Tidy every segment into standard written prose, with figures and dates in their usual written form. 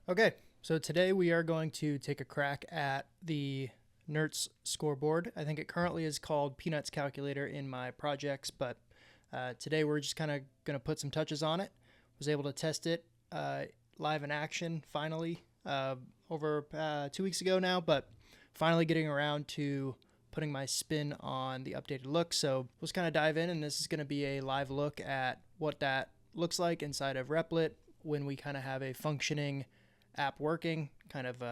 Okay, so today we are going to take a crack at the Nerts Scoreboard. I think it currently is called Peanuts Calculator in my projects, but today we're just kind of going to put some touches on it. Was able to test it live in action finally over 2 weeks ago now, but finally getting around to putting my spin on the updated look. So let's kind of dive in, and this is going to be a live look at what that looks like inside of Replit when we kind of have a functioning app working, kind of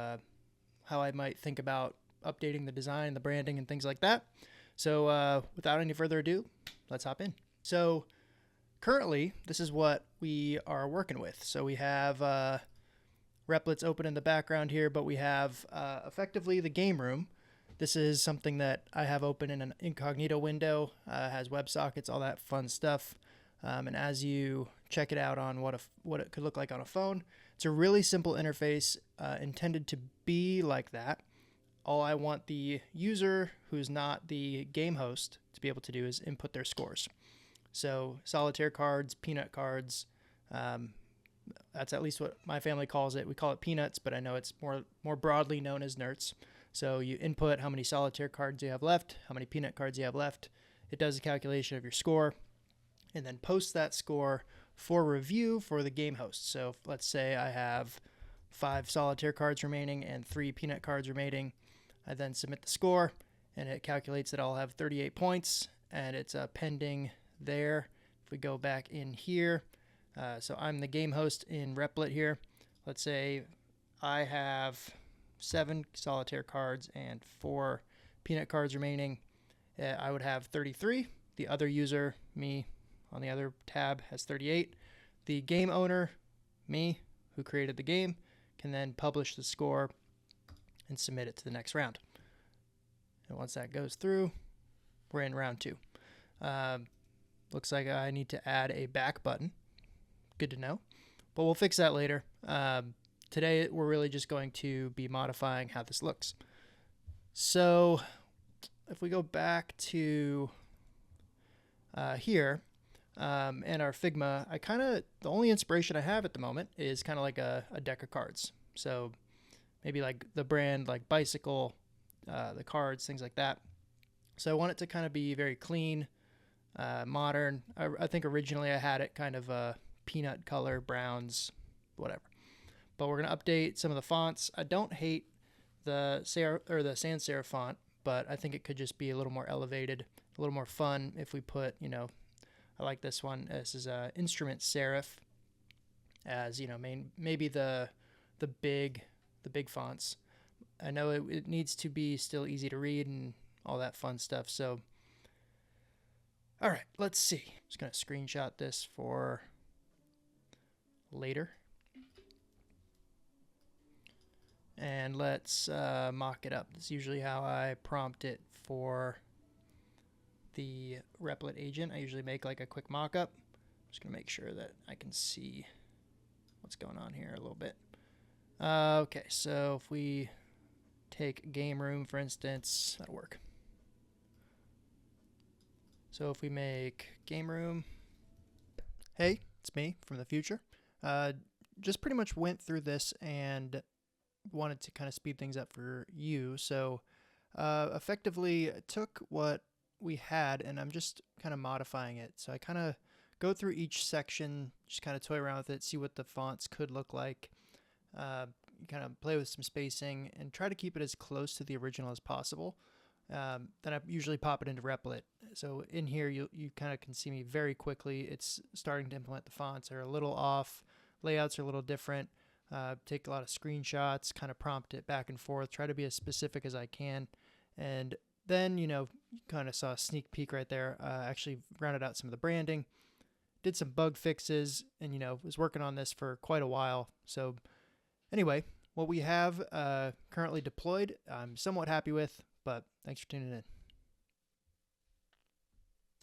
how I might think about updating the design, the branding, and things like that. So without any further ado, let's hop in. So currently, this is what we are working with. So we have Replit's open in the background here, but we have effectively the game room. This is something that I have open in an incognito window, has WebSockets, all that fun stuff. And as you check it out on what it could look like on a phone, it's a really simple interface intended to be like that. All I want the user who's not the game host to be able to do is input their scores. So solitaire cards, peanut cards, that's at least what my family calls it. We call it peanuts, but I know it's more broadly known as nerts. So you input how many solitaire cards you have left, how many peanut cards you have left. It does a calculation of your score, and then posts that score for review for the game host. So let's say I have 5 solitaire cards remaining and 3 peanut cards remaining. I then submit the score, and it calculates that I'll have 38 points, and it's pending there. If we go back in here, so I'm the game host in Replit here. Let's say I have 7 solitaire cards and 4 peanut cards remaining. I would have 33. The other user, me, on the other tab has 38. The game owner, me, who created the game, can then publish the score and submit it to the next round. And once that goes through, we're in round 2. Looks like I need to add a back button. Good to know. But we'll fix that later. Today, we're really just going to be modifying how this looks. So if we go back to here, and our Figma, the only inspiration I have at the moment is kind of like a deck of cards. So maybe like the brand, like Bicycle, the cards, things like that. So I want it to kind of be very clean, modern. I think originally I had it kind of peanut color, browns, whatever. But we're going to update some of the fonts. I don't hate the sans serif font, but I think it could just be a little more elevated, a little more fun if we put, I like this one. This is instrument serif, as maybe the big fonts. I know it needs to be still easy to read and all that fun stuff. So, all right, let's see. I'm just gonna screenshot this for later, and let's mock it up. That's usually how I prompt it for the Replit agent. I usually make like a quick mock-up. I'm just gonna make sure that I can see what's going on here a little bit. Okay, so if we take game room, for instance, that'll work. So if we make game room, hey, it's me from the future. Just pretty much went through this and wanted to kind of speed things up for you. So effectively took what we had, and I'm just kind of modifying it. So I kind of go through each section, just kind of toy around with it, see what the fonts could look like, kind of play with some spacing, and try to keep it as close to the original as possible. Then I usually pop it into Replit. So in here, you kind of can see me very quickly. It's starting to implement the fonts are a little off, layouts are a little different. Take a lot of screenshots, kind of prompt it back and forth, try to be as specific as I can, and then, you kind of saw a sneak peek right there. Actually rounded out some of the branding, did some bug fixes, and, was working on this for quite a while. So anyway, what we have currently deployed, I'm somewhat happy with, but thanks for tuning in.